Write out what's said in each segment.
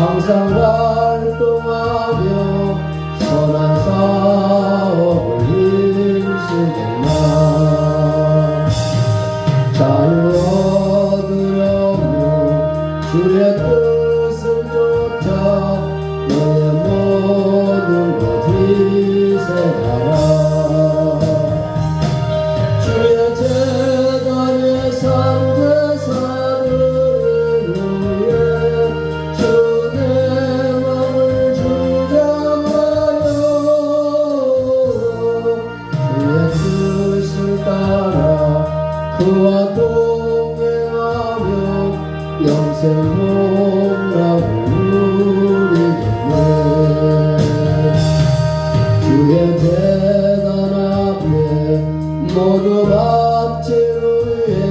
항상 활동하며 선한 사업을 힘쓰겠나. 자유 얻으려며 주의 뜻을 쫓아 너의 모든 것 희생하라. 주의 재단에 산 제사들을 위해 주 내 맘을 주장하여 주의 뜻을 따라 그와 동행하며 영생 복락을 누리겠네. 주의 재단 앞에 모두 바치를 위해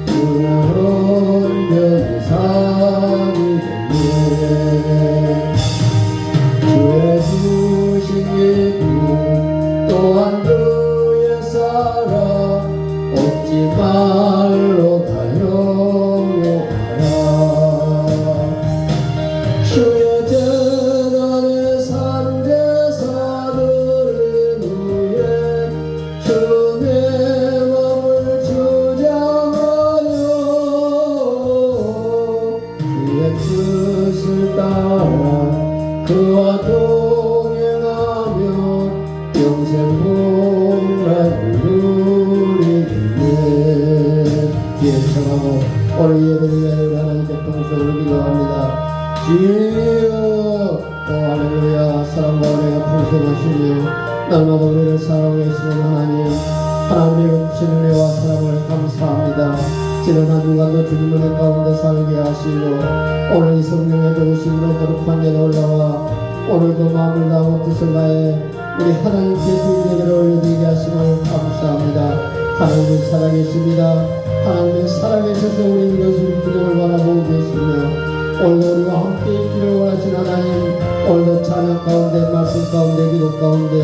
주는 온전히 살이겠네. 주의 주신 기쁨 또한 그의 사랑 없지 말로 다 영용하라. 주의 재단에 산 제사들을 위해 주 내 맘을 주장하여 주의 뜻을 따라 그와 동행하며 영생 복락을 누리겠네. 뒤에 청하고 오늘 예배를 하나님께 통성으로 기도합니다. 주여 할렐루야. 사랑과 은혜가 풍성하시며 날마다 우리를 사랑하고 계시는 하나님의 크신 은혜와 사랑을 감사합니다. 지난 한 주간도 주님 은혜 가운데 살게 하시고 오늘 이 성령의 도우심으로 거룩한 데에 올라와 오늘도 마음을 다하고 뜻을 다해 우리 하나님께 주일 예배를 올려드리게 하심을 감사합니다. 하나님은 살아계십니다. 하나님은 살아계셔서 우리 이것을 부정을 바라보고 계시며 오늘도 우리와 함께 있기를 원하신 하나님, 오늘도 찬양 가운데 말씀 가운데 기도 가운데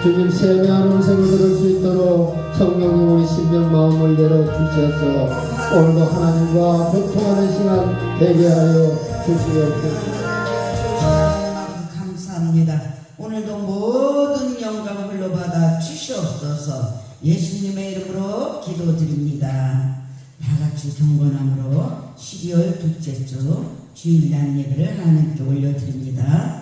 주님 세미한 음성을 들을 수 있도록 성령님 우리 심령 마음을 열어주셔서 오늘도 하나님과 교통하는 시간 되게 하여 주시옵소서. 감사합니다. 오늘도 모든 영광을 흘러받아 주시옵소서. 예수님의 이름으로 기도드립니다. 다같이 경건함으로 12월 둘째 주 주일날 예배를 하나님께 올려드립니다.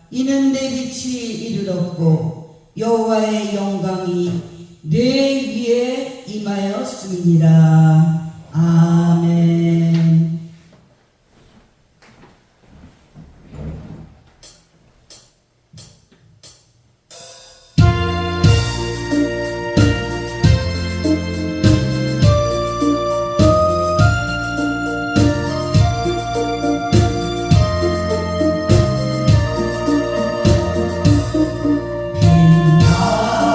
이는 내 빛이 이르렀고 여호와의 영광이 내 위에 임하였음이니라. 아멘. 나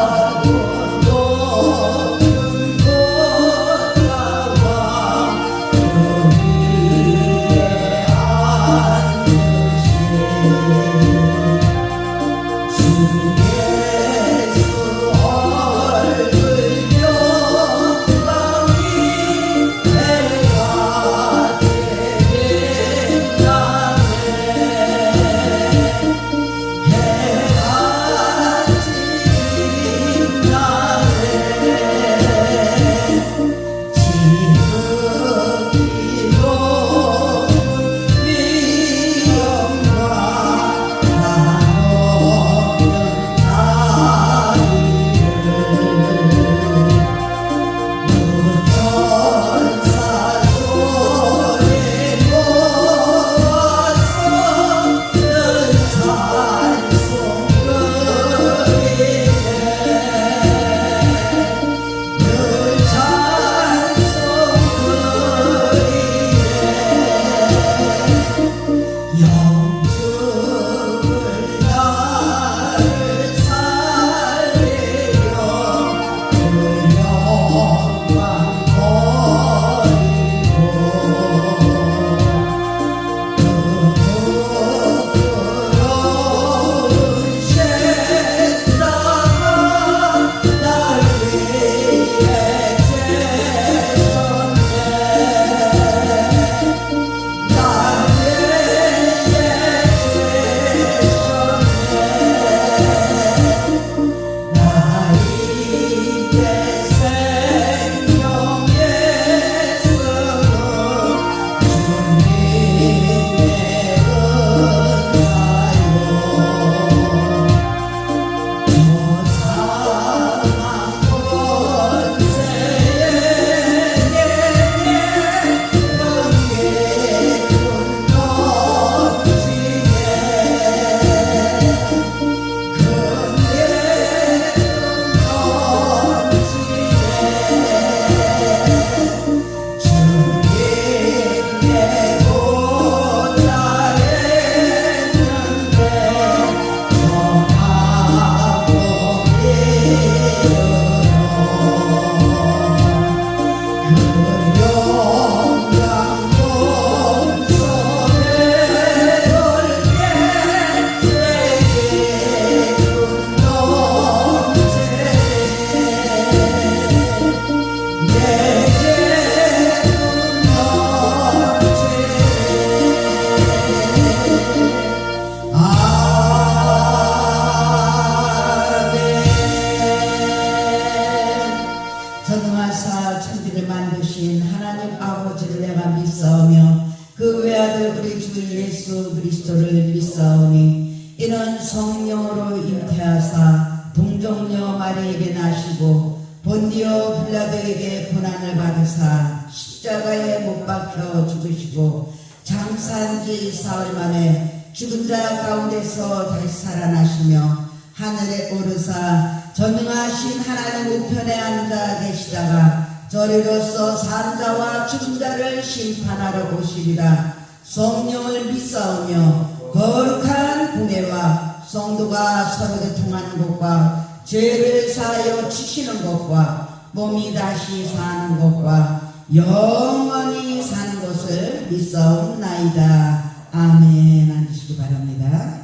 예수 그리스도를 믿사오니 이는 성령으로 잉태하사 동정녀 마리에게 나시고 본디오 빌라도에게 고난을 받으사 십자가에 못 박혀 죽으시고 장사한 지 사흘 만에 죽은 자 가운데서 다시 살아나시며 하늘에 오르사 전능하신 하나님 우편에 앉아 계시다가 저리로서 산 자와 죽은 자를 심판하러 오시리라. 성령을 믿사오며 거룩한 공예와 성도가 서로 교통하는 것과 죄를 사하여 지키는 것과 몸이 다시 사는 것과 영원히 사는 것을 믿사옵나이다. 아멘. 앉으시기 바랍니다.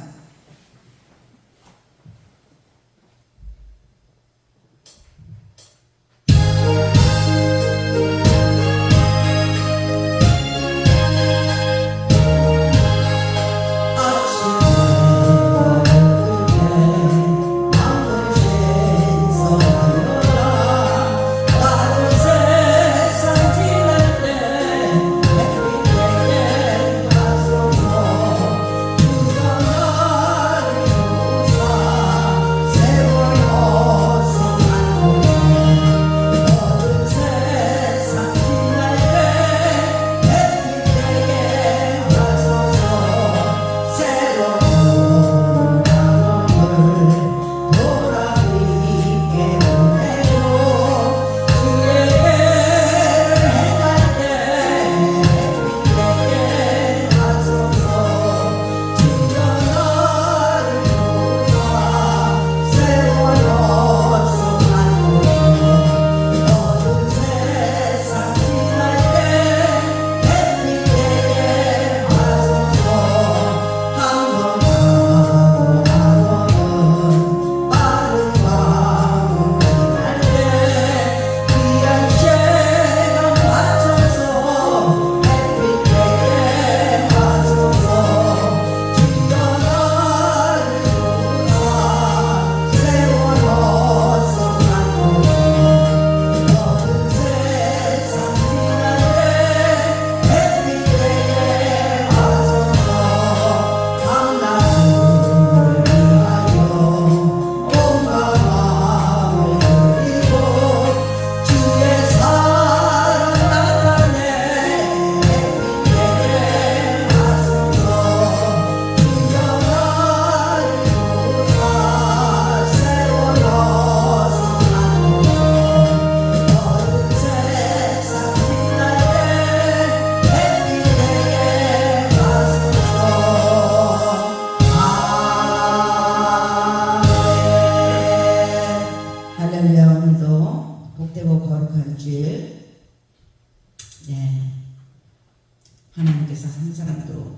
하나님께서 한 사람도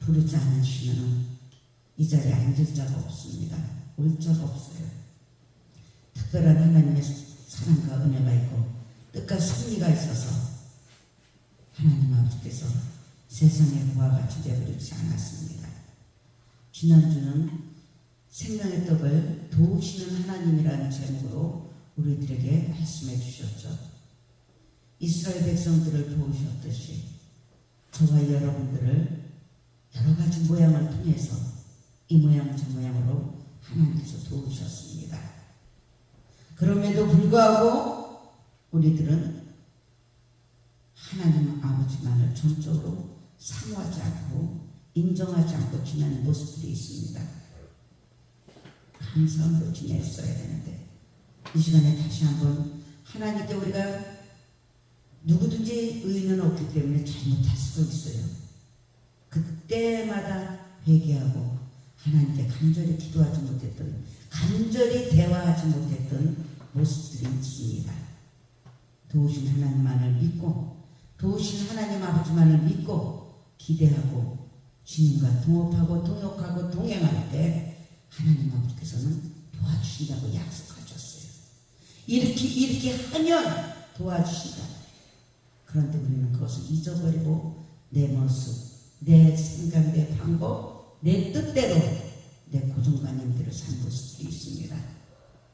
부르지 않으시면 이 자리에 앉을 자가 없습니다. 올 자가 없어요. 특별한 하나님의 사랑과 은혜가 있고 뜻과 섭리가 있어서 하나님 아버지께서 세상의 부와 같이 되어버리지 않았습니다. 지난주는 생명의 떡을 도우시는 하나님이라는 제목으로 우리들에게 말씀해 주셨죠. 이스라엘 백성들을 도우셨듯이 저와 여러분들을 여러 가지 모양을 통해서 이 모양 저 모양으로 하나님께서 도우셨습니다. 그럼에도 불구하고 우리들은 하나님 아버지만을 전적으로 사모하지 않고 인정하지 않고 지내는 모습들이 있습니다. 감사함으로 지냈어야 되는데 이 시간에 다시 한번 하나님께 우리가 누구든지 의인은 없기 때문에 잘못할 수도 있어요. 그때마다 회개하고 하나님께 간절히 기도하지 못했던, 간절히 대화하지 못했던 모습들이 있습니다. 도우신 하나님만을 믿고 도우신 하나님 아버지만을 믿고 기대하고 주님과 동업하고 동역하고 동행할 때 하나님 아버지께서는 도와주신다고 약속하셨어요. 이렇게 하면 도와주신다. 그런데 우리는 그것을 잊어버리고 내 모습, 내 생각, 내 방법, 내 뜻대로 내 고정관념대로 산 모습이 있습니다.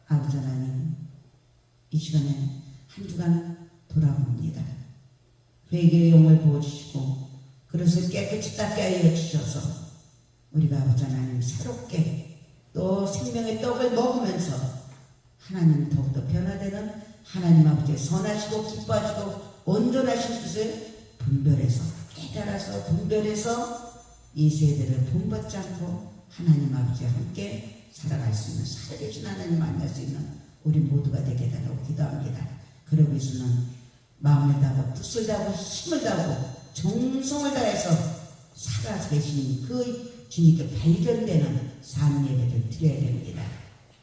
아버지 하나님, 이 시간에 한 주간 돌아봅니다. 회개의 영을 부어주시고 그릇을 깨끗이 닦게 하여 주셔서 우리가 아버지 하나님 새롭게 또 생명의 떡을 먹으면서 하나님 더욱더 변화되는 하나님 아버지의 선하시고 기뻐하시고 온전하신 뜻을 분별해서 깨달아서 분별해서 이 세대를 본받지 않고 하나님 아버지와 함께 살아갈 수 있는 살아계신 하나님 만날 수 있는 우리 모두가 되게 달라고 기도합니다. 그러기 위해서는 마음을 다하고 뜻을 다하고 힘을 다하고 정성을 다해서 살아계신 그 주님께 발견되는 삶 예배를 드려야 됩니다.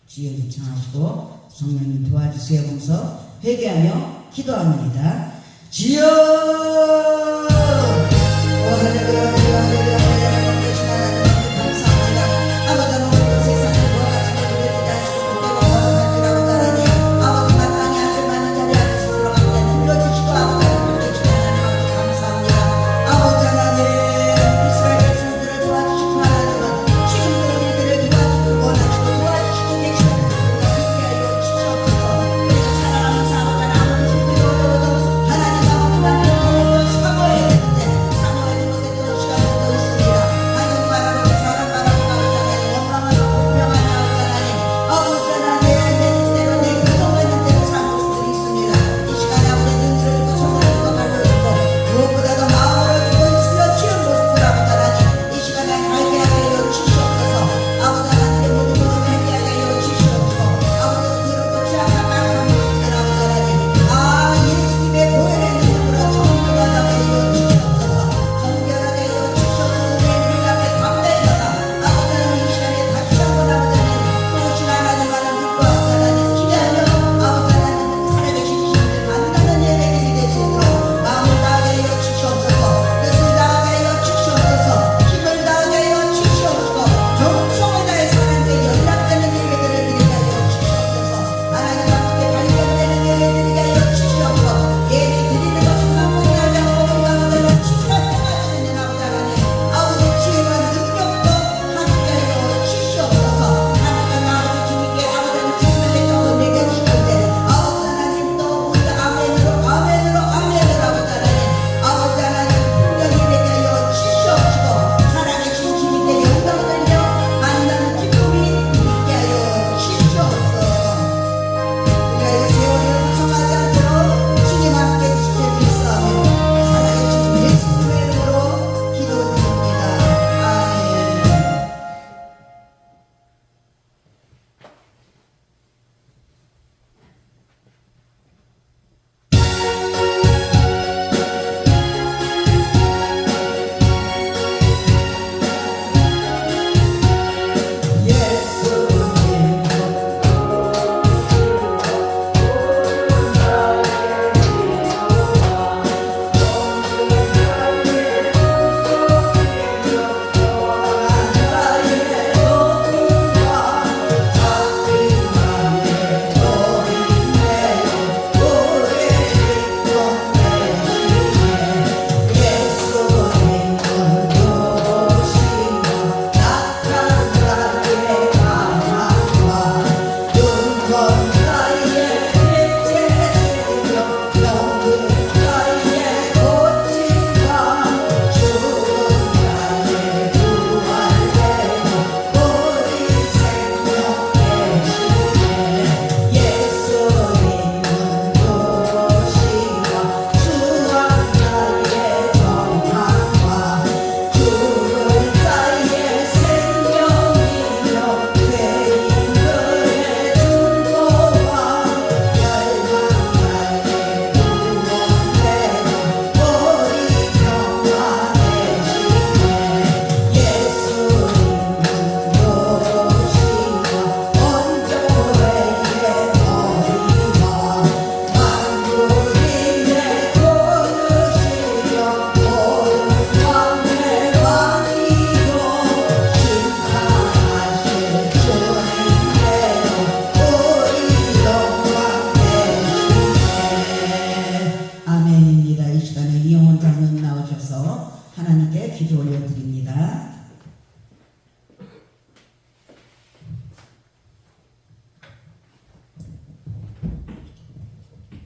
주여 요청하시고 성령님 도와주세요 하면서 회개하며 기도합니다. 주여 할렐루야 할렐루야 할렐루야 감사합니다. 아버지 하나님 세상을 도와주시고 우리를 다시고 내가 원하는 따라니 아버지가 땅에 앉을 만한 자리에 앉으시도록 하나님 눌러주시고 아버지 하나님 해주시고 하나님 감사합니다. 아버지 하나님 이스라엘 백성들을 도와주시고 하나님은 지금도 우리들을 도와주고 원하시고 도와주시고 계시는 함께하여 주시옵소서. 우리가 살아가면서 아버지 하나님 아무리 힘들고 어려워도 하나님 아버지 하나님 사모해야 되는데 사모하지 못했던 시간이 또 있습니다. 하나님 바라보고 사람 바라보고 원망하고 불평하는 아버지 하나님 내 뜻대로 내 가정하는 대로 사는 것들이 있습니다. 이 시간에 아버지 눈을 주고 손을 주고 발을 주고 무엇보다도 마음을 주고 있으며 키운 모습을 아버지 하나님 이 시간에 알게 하여 주시옵소서. 아버지 하나님의 모든 것을 알게 하여 주시옵소서. 아버지 그렇고 취약한 모습들 아버지 하나님 예수님의 보혈의 눈으로 정결하게 하여 주시옵소서. 정결하게 하여 주시옵소서. 내 눈 앞에 담대해서 아버지 하나님 이 시간에 다시 한번 아버지 하나님 또 오신 하나님만을 믿고 아버지 하나님 기대하며 아버지 하나님 살아계신 주님을 만나는 예배들이 되시도록 마음을 다하게 하여 주시옵소서. 뜻을 다하게 하여 주시옵소서. 힘을 다하게 하여 주시옵소서. 정성을 다해서 하나님께 연락되는 예배들을 드리게 하여 주시옵소서. 하나님 앞에 발견되는 예배들이 하여 주시옵소서. 예배 드리는 것은 아무리 하지 않고 우리가 아버지 하나님 치유할 때가 있으니 아버지 하나님 아버지 치유와 능력도 함께 하여 주시옵소서. 하나님 아버지 주님께 아버지 하나님 주님의 백성도 매겨주실 때 아버지 하나님 또 우리가 아멘으로 아멘으로 아멘으로 아버지 하나님 풍경이 되게 하여 주시옵시고 살아계신 주님께 영광 돌려 만나는 기쁨이 있게 하여 주시옵소서. 우리가 이 세월을 무성하지 않도록 주님 함께 주실 믿사하며 살아계신 예수님의 이름으로 기도드립니다. 아멘. 아멘입니다. 이 시간에 이영원 장로님 나오셔서 하나님께 기도 올려드립니다.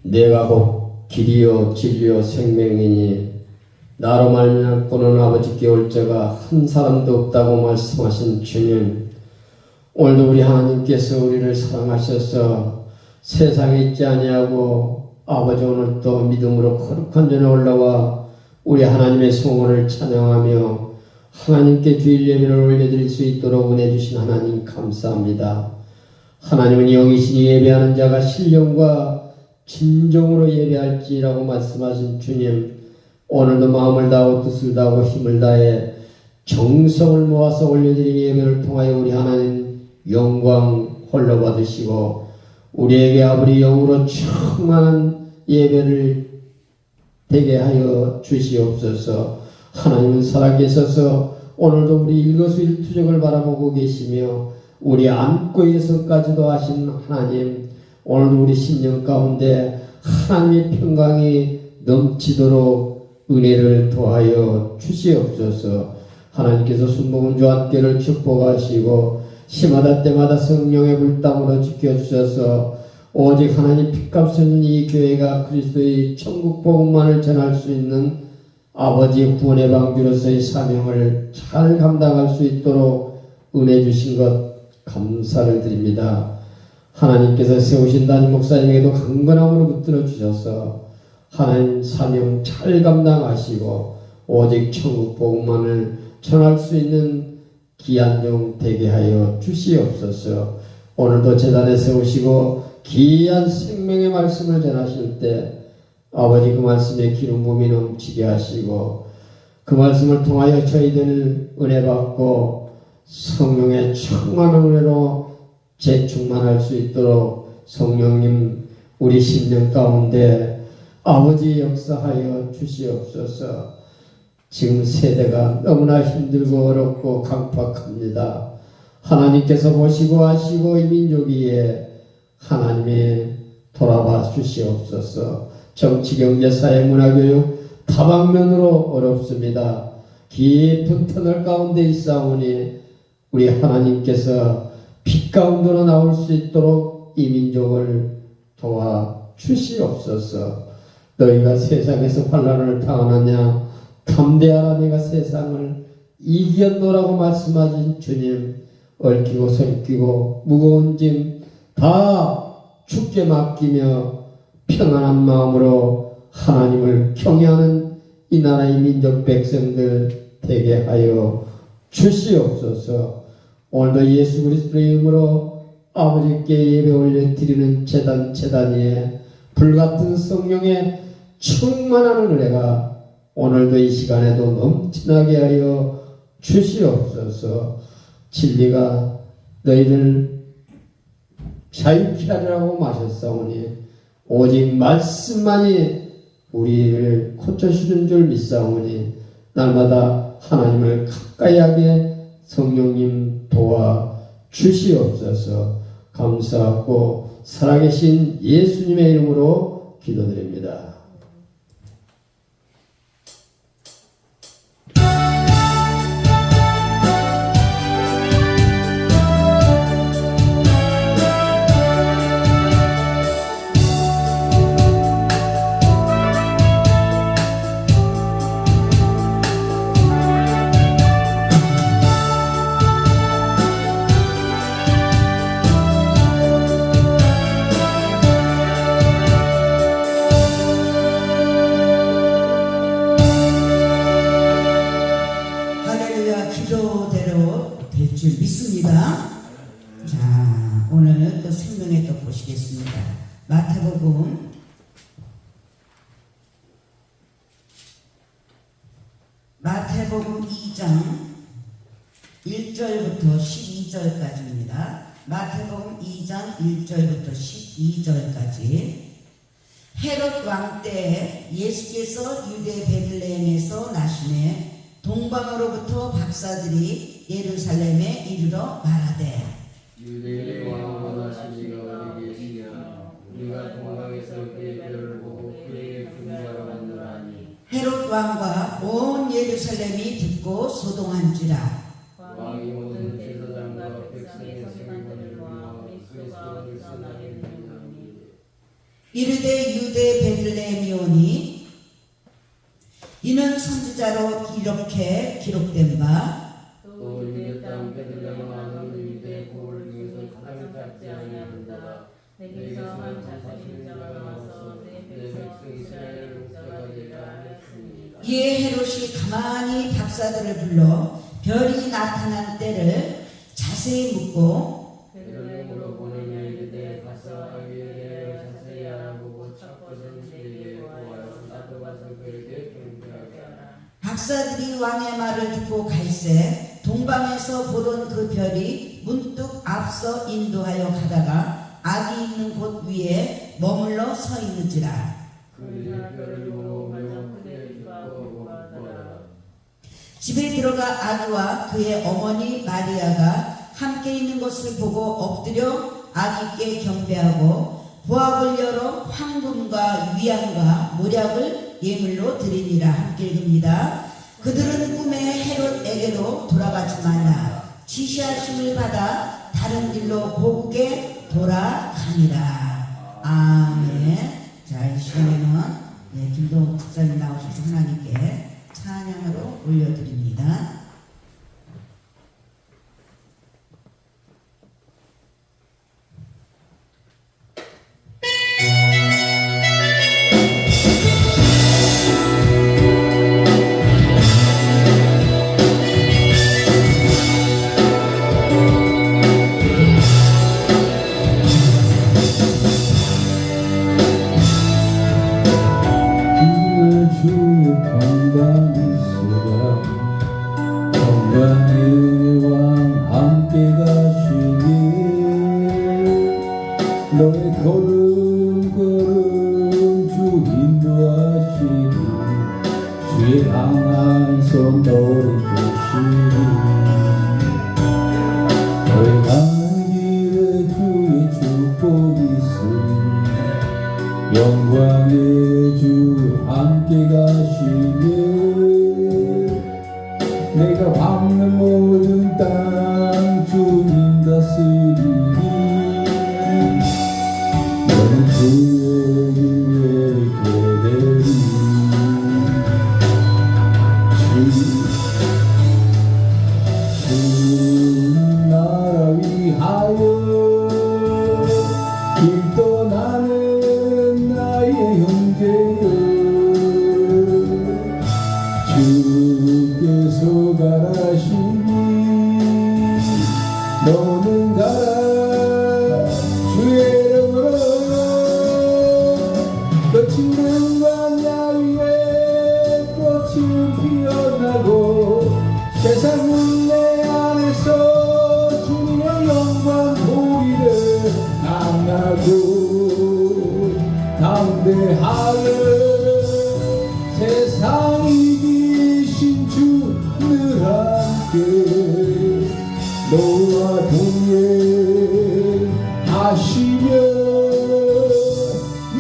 내가 곧 길이요 진리요 생명이니 나로 말미암고는 아버지께 올 자가 한 사람도 없다고 말씀하신 주님, 오늘도 우리 하나님께서 우리를 사랑하셔서 세상에 있지 아니하고 아버지 오늘 또 믿음으로 거룩한 전에 올라와 우리 하나님의 성원을 찬양하며 하나님께 주일 예배를 올려드릴 수 있도록 은혜 주신 하나님 감사합니다. 하나님은 영이시니 예배하는 자가 신령과 진정으로 예배할지라고 말씀하신 주님, 오늘도 마음을 다하고 뜻을 다하고 힘을 다해 정성을 모아서 올려드린 예배를 통하여 우리 하나님 영광 홀로 받으시고 우리에게 아버지 영으로 충만한 예배를 되게 하여 주시옵소서. 하나님은 살아계셔서 오늘도 우리 일거수일투족을 바라보고 계시며 우리 안고에서까지도 하신 하나님, 오늘도 우리 심령 가운데 하나님의 평강이 넘치도록 은혜를 더하여 주시옵소서. 하나님께서 순복음 교환교를 축복하시고 시마다 때마다 성령의 불담으로 지켜주셔서 오직 하나님 핏값은 이 교회가 그리스도의 천국 복음만을 전할 수 있는 아버지의 구원의 방주로서의 사명을 잘 감당할 수 있도록 은혜 주신 것 감사를 드립니다. 하나님께서 세우신 담임 목사님에게도 강건함으로 붙들어 주셔서 하나님 사명 잘 감당하시고 오직 천국 복음만을 전할 수 있는 귀한 종 되게 하여 주시옵소서. 오늘도 제단에 세우시고 귀한 생명의 말씀을 전하실 때 아버지 그 말씀에 기름 부음이 넘치게 하시고 그 말씀을 통하여 저희들 은혜 받고 성령의 충만한 은혜로 재충만할 수 있도록 성령님 우리 심령 가운데 아버지 역사하여 주시옵소서. 지금 세대가 너무나 힘들고 어렵고 강팍합니다. 하나님께서 보시고 아시고 이 민족 위에 하나님이 돌아봐 주시옵소서. 정치, 경제, 사회, 문화, 교육 다방면으로 어렵습니다. 깊은 터널 가운데 있사오니 우리 하나님께서 빛 가운데로 나올 수 있도록 이 민족을 도와 주시옵소서. 너희가 세상에서 환난을 당하느냐 담대하라, 내가 세상을 이겼노라고 말씀하신 주님, 얽히고 설키고 무거운 짐 다 주께 맡기며 평안한 마음으로 하나님을 경외하는 이 나라의 민족 백성들 되게 하여 주시옵소서. 오늘도 예수 그리스도의 이름으로 아버지께 예배 올려드리는 제단 위에 불같은 성령의 충만한 은혜가 오늘도 이 시간에도 넘치나게 하여 주시옵소서. 진리가 너희를 자유케 하리라고 마셨사오니 오직 말씀만이 우리를 고쳐주는 줄 믿사오니 날마다 하나님을 가까이 하게 성령님 도와 주시옵소서. 감사하고 살아계신 예수님의 이름으로 기도드립니다. 마태복음 2장 1절부터 12절까지입니다. 마태복음 2장 1절부터 12절까지. 헤롯 왕 때 예수께서 유대 베들레헴에서 나시매 동방으로부터 박사들이 예루살렘에 이르러 말하되, 유대인의 왕 나시니가 어디 계시냐? 우리가 동방에서 그의 별을 보고 그의 군자가 만나니. 헤롯 왕과 온 예루살렘이 듣고 소동한지라. 왕이 모든 제사장과 백성의 생명을 위하여 그리스도를 선하게 믿으니. 이르되 유대 베들레헴이오니 이는 선지자로 이렇게 기록된 바 또 유대 땅 베들레헴 많은 유대 고을 중에서 가장 작지 아니하는도다. 내게서 한 자손인 자가 나와서 내 백성 이스라엘 목자가 되리라 하였습니다. 이에 헤롯이 가만히 박사들을 불러 별이 나타난 때를 자세히 묻고 베들레헴으로 보내며 이르되 가서 아기에 대하여 자세히 알아보고 첫것은 그에게 보아요. 나도 가서 그에게 경배하게 하라. 박사들이 왕의 말을 듣고 갈새 동방에서 보던 그 별이 문득 앞서 인도하여 가다가 아기 있는 곳 위에 머물러 서 있는지라. 그 별을 보고 가장 크게 기뻐하고 기뻐하더라. 집에 들어가 아기와 그의 어머니 마리아가 함께 있는 것을 보고 엎드려 아기께 경배하고 보압을 열어 황금과 위안과 모략을 예물로 드리니라. 함께 읽습니다. 그들은 꿈에 헤롯에게로 돌아가지 말라. 지시하심을 받아 다른 길로 고국에 돌아가니라. 아멘. 자, 이 시간에는 김동욱 목사님 나오셔서 하나님께 찬양으로 올려드립니다. 주의 평강이 있으라. 평강의 왕 함께 가시니 너의 걸음걸음 주 인도하시니 주의 강한 손 너를 보시니 너의 가는 길에 주의 축복이 있으니 영광의 주 함께 가시니 내가 밟는 모든 땅 주님 다스리니 너는 주의 길에 있게 되리. 주 나라 위하여 길 떠나는 나의 형제여 주께서 가라시니 너는 가라. 주의 이름으로 거치는 광야 위에 꽃이 피어나고 세상은 내 안에서 주님의 영광 보이를 만나고 담대하여 세상 이기신 주 늘 함께 너와 동행하시며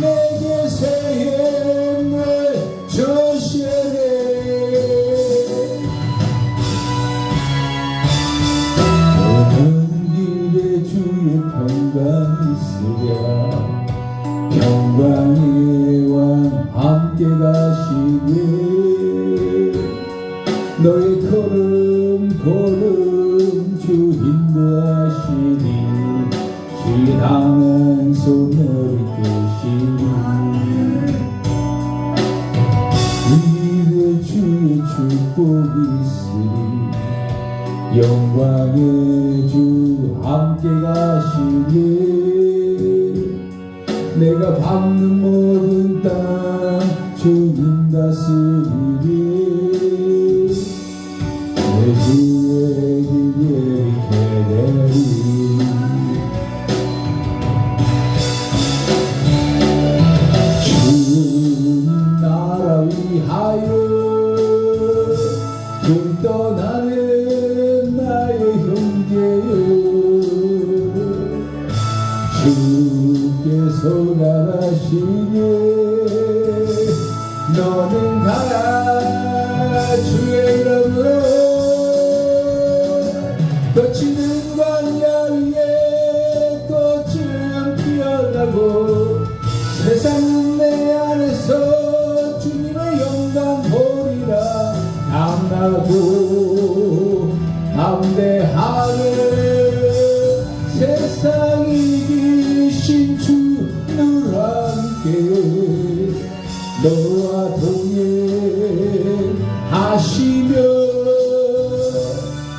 내게 새 힘을 주시네. 오는 길에 주의 평강이 있으랴. 평강의 왕 함께 가시네 너의 걸음 주 인도하시니 주의 강한 손 너를 끄시니 위에 주의 축복이 있으니 영광의 주 함께 가시니 내가 밟는 모든 땅 주님 다스리니 내 주의 길에 있게 되리. 주님 나라 위하여 길 떠나는 나의 형제여 주께서 가라시니 너는 가라. 주의 이름으로 거치는 광야 위에 꽃은 피어나고 세상은 내 안에서 주님의 영광 보리라. 강하고 담대하네 세상 이기신 주를 함께 너와 동행하시며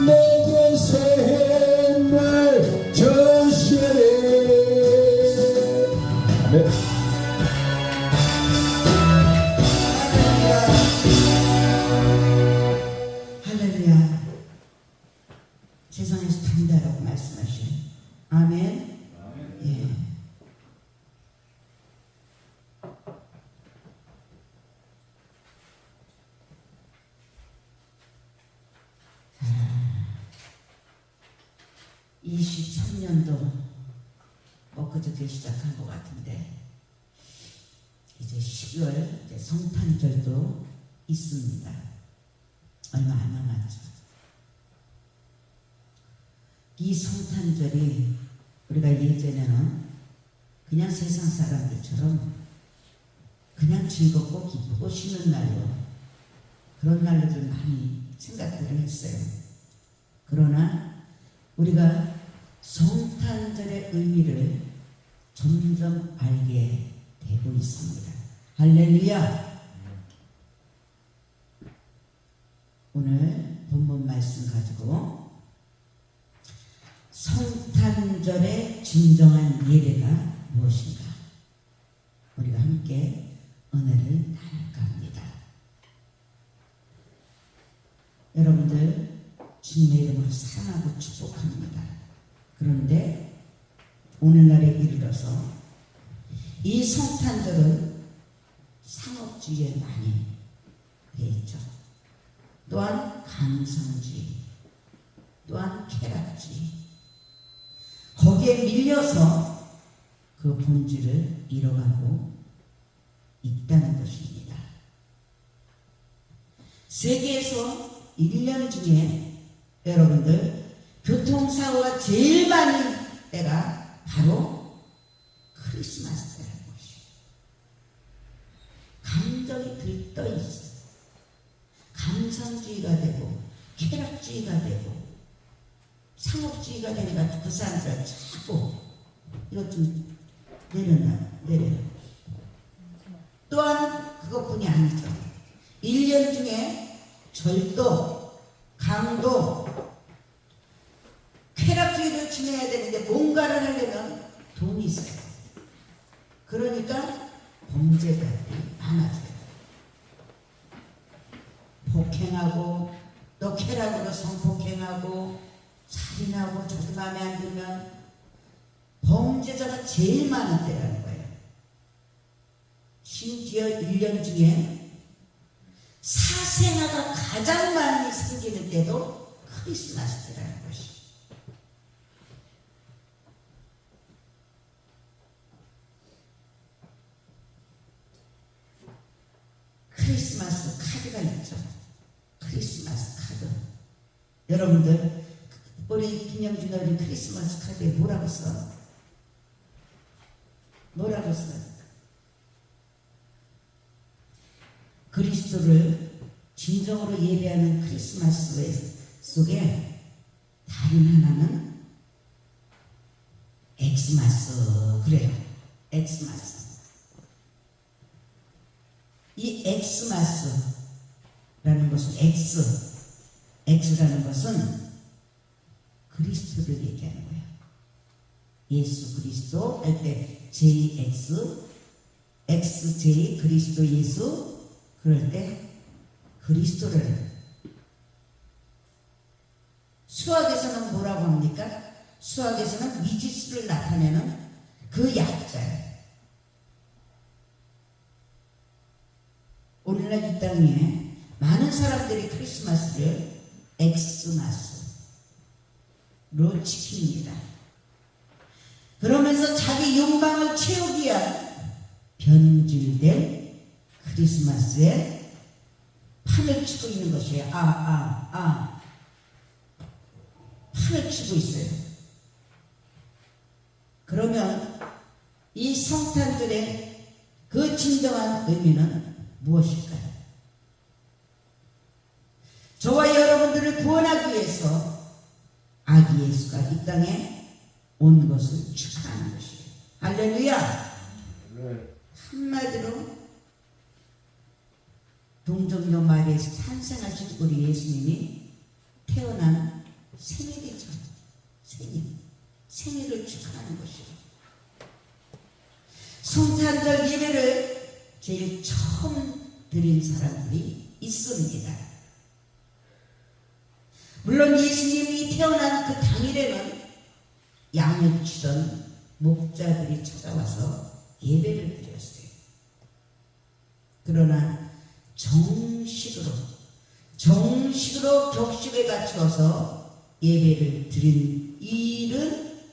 내게 새날 저시네. 아멘. 할렐루야. 세상에서 단다라고 말씀하신 아멘. 예. 자, 23년도 엊그저께 시작한 것 같은데 이제 12월 이제 성탄절도 있습니다. 얼마 안 남았죠. 이 성탄절이 우리가 예전에는 그냥 세상 사람들처럼 그냥 즐겁고 기쁘고 쉬는 날로 그런 날로들 많이 생각들을 했어요. 그러나 우리가 성탄절의 의미를 점점 알게 되고 있습니다. 할렐루야. 오늘 본문 말씀 가지고 성탄절의 진정한 예배가 무엇인가 우리가 함께 은혜를 나눌까 합니다. 여러분들 주님의 이름으로 사랑하고 축복합니다. 그런데 오늘날에 이르러서 이 성탄절은 상업주의에 많이 되어 있죠. 또한 감성주의, 또한 쾌락주의, 거기에 밀려서 그 본질을 잃어가고 있다는 것입니다. 세계에서 1년 중에 여러분들 교통사고가 제일 많은 때가 바로 크리스마스 때라는 것이에요. 감정이 들떠 있어요. 감성주의가 되고 쾌락주의가 되고 상업주의가 되니까 그 사람들 자꾸 이것 좀 내려. 또한 그것뿐이 아니죠. 1년 중에 절도, 강도, 쾌락주의를 지내야 되는데 뭔가를 하려면 돈이 있어요. 그러니까 범죄자들이 많아져요. 폭행하고 또 쾌락으로 성폭행하고 살인하고 자기 마음에 안 들면 범죄자가 제일 많은 때라는 거예요. 심지어 1년 중에 사생아가 가장 많이 생기는 때도 크리스마스 때라는 것이. 크리스마스 카드가 있죠. 크리스마스 카드. 여러분들 우리 김영준 어린 크리스마스 카드에 뭐라고 써? 뭐라고 써? 그리스도를 진정으로 예배하는 크리스마스 속에 다른 하나는 엑스마스 그래요. 엑스마스. 이 엑스마스라는 것은 X라는 것은 그리스도를 얘기하는 거예요. 예수 그리스도 할 때 JX, XJ 그리스도 예수 그럴 때 그리스도를 수학에서는 뭐라고 합니까? 수학에서는 미지수를 나타내는 그 약자예요. 오늘날 이 땅에 많은 사람들이 크리스마스를 엑스마스로 지킵니다. 그러면서 자기 욕망을 채우기 위한 변질된 크리스마스에 판을 치고 있는 것이에요. 판을 치고 있어요. 그러면 이 성탄절의 그 진정한 의미는 무엇일까요? 그들을 구원하기 위해서 아기 예수가 이 땅에 온 것을 축하하는 것이에요. 할렐루야. 한마디로 동정녀 마리아에서 탄생하신 우리 예수님이 태어난 생일이죠. 생일을 축하하는 것이에요. 성탄절 예배를 제일 처음 드린 사람들이 있습니다. 물론 예수님이 태어난 그 당일에는 양을 치던 목자들이 찾아와서 예배를 드렸어요. 그러나 정식으로 격식에 갖추어서 예배를 드린 일은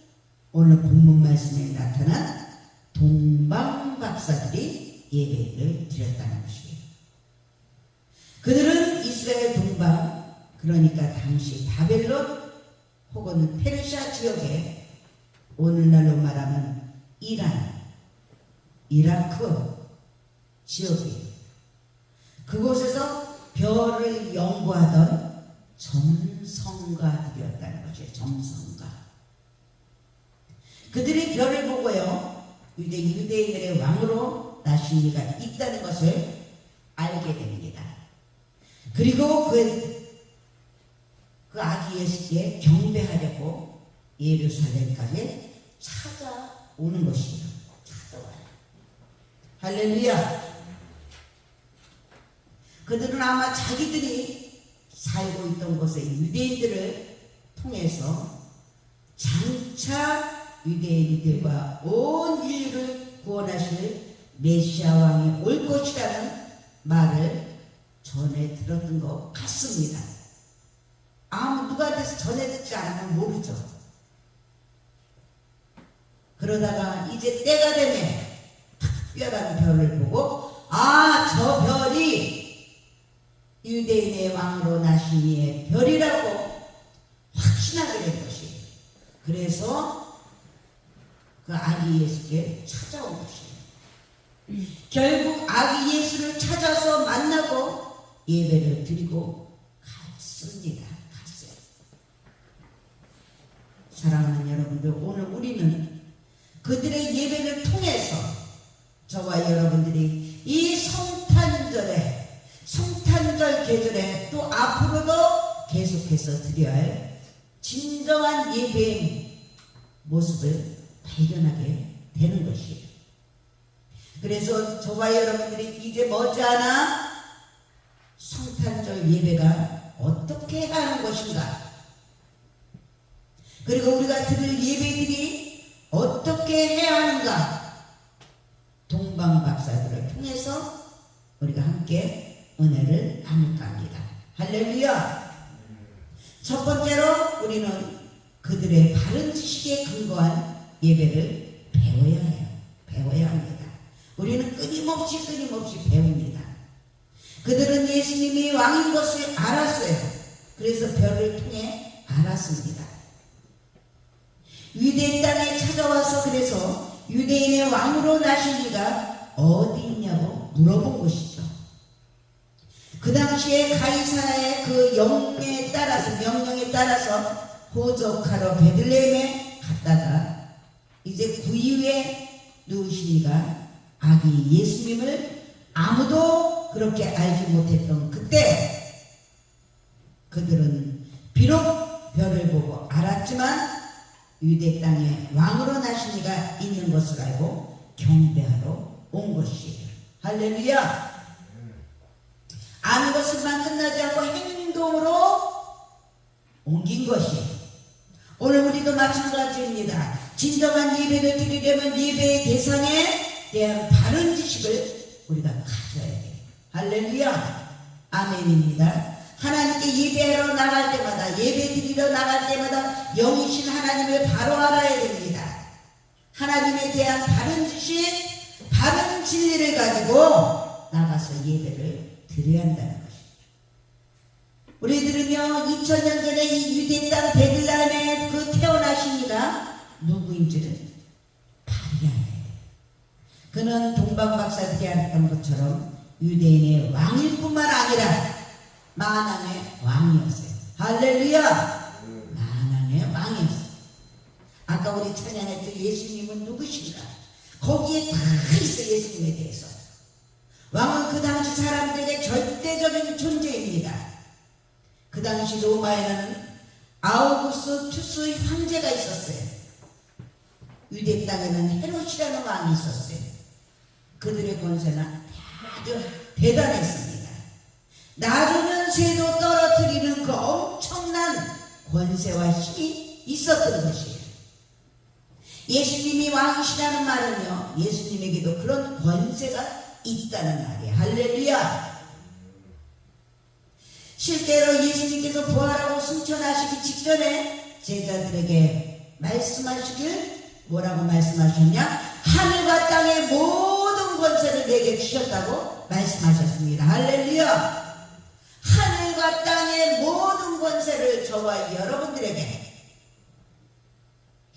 오늘 본문 말씀에 나타난 동방박사들이 예배를 드렸다는 것이에요. 그들은 이스라엘 동방, 그러니까 당시 바벨론 혹은 페르시아 지역에 오늘날로 말하면 이란, 이라크 지역이에요. 그곳에서 별을 연구하던 점성가들이었다는 것이에요. 점성가. 그들이 별을 보고요, 유대인들의 왕으로 나신 이가 있다는 것을 알게 됩니다. 그리고 그 아기 예수께 경배하려고 예루살렘까지 찾아오는 것이에요. 찾아와요. 할렐루야. 그들은 아마 자기들이 살고 있던 곳의 유대인들을 통해서 장차 유대인들과 온 인류를 구원하실 메시아 왕이 올 것이라는 말을 전해 들었던 것 같습니다. 누구한테서 전해 듣지 않으면 모르죠. 그러다가 이제 때가 되면 특별한 별을 보고 저 별이 유대인의 왕으로 나신 이의 별이라고 확신하게 된 것이에요. 그래서 그 아기 예수께 찾아온 것이에요. 결국 아기 예수를 찾아서 만나고 예배를 드리고 갔습니다. 갔어요. 사랑하는 여러분들, 오늘 우리는 그들의 예배를 통해서 저와 여러분들이 이 성탄절 계절에 또 앞으로도 계속해서 드려야 할 진정한 예배의 모습을 발견하게 되는 것이에요. 그래서 저와 여러분들이 이제 머지않아 성탄절 예배가 어떻게 하는 것인가, 그리고 우리가 드릴 예배들이 어떻게 해야 하는가, 동방박사들을 통해서 우리가 함께 은혜를 나눌까 합니다. 할렐루야. 첫 번째로 우리는 그들의 바른 지식에 근거한 예배를 배워야 합니다. 우리는 끊임없이 배웁니다. 그들은 예수님이 왕인 것을 알았어요. 그래서 별을 통해 알았습니다. 유대 땅에 찾아와서 그래서 유대인의 왕으로 나신 이가 어디 있냐고 물어본 것이죠. 그 당시에 가이사의 그 명령에 따라서 호적하러 베들레헴에 갔다가 이제 구유에 누우시니까 아기 예수님을 아무도 그렇게 알지 못했던 그때 그들은 비록 별을 보고 알았지만 유대 땅에 왕으로 나신 이가 있는 것을 알고 경배하러 온 것이에요. 할렐루야. 아는 것을만 끝나지 않고 행동으로 옮긴 것이에요. 오늘 우리도 마찬가지입니다. 진정한 예배를 드리려면 예배의 대상에 대한 바른 지식을 우리가 가져야 돼요. 할렐루야. 아멘입니다. 하나님께 예배하러 나갈 때마다, 예배 드리러 나갈 때마다 영이신 하나님을 바로 알아야 됩니다. 하나님에 대한 바른 지식, 바른 진리를 가지고 나가서 예배를 드려야 한다는 것입니다. 우리들은요, 2000년 전에 이 유대 땅 베들레헴에 그 태어나신 이가 누구인지를 발견해야 돼요. 그는 동방박사들이 알았던 것처럼 유대인의 왕일 뿐만 아니라 만왕의 왕이었어요. 할렐루야. 만왕의 왕이었어. 아까 우리 찬양했던 예수님은 누구신가? 거기에 다 있어. 예수님에 대해서. 왕은 그 당시 사람들에게 절대적인 존재입니다. 그 당시 로마에는 아우구스투스 황제가 있었어요. 유대 땅에는 헤롯이라는 왕이 있었어요. 그들의 권세는 아주 대단했습니다. 나르는 새도 떨어뜨리는 그 엄청난 권세와 힘이 있었던 것이에요. 예수님이 왕이시라는 말은요, 예수님에게도 그런 권세가 있다는 말이에요. 할렐루야. 실제로 예수님께서 부활하고 승천하시기 직전에 제자들에게 말씀하시길 뭐라고 말씀하셨냐? 하늘과 땅의 모든 권세를 내게 주셨다고 말씀하셨습니다. 할렐루야. 하늘과 땅의 모든 권세를 저와 여러분들에게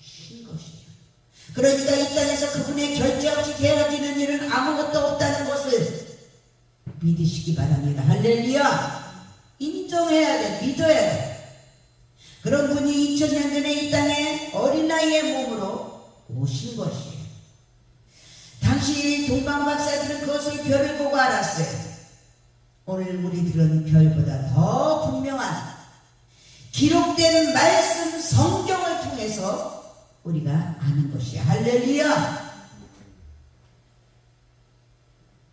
주신 것이에요. 그러니까 이 땅에서 그분의 결제 없이 되어지는 일은 아무것도 없다는 것을 믿으시기 바랍니다. 할렐루야. 인정해야 돼. 믿어야 돼. 그런 분이 2000년 전에 이 땅에 어린아이의 몸으로 오신 것이에요. 당시 동방박사들은 그것을 별을 보고 알았어요. 오늘 우리들은 별보다 더 분명한 기록된 말씀 성경을 통해서 우리가 아는 것이야. 할렐루야.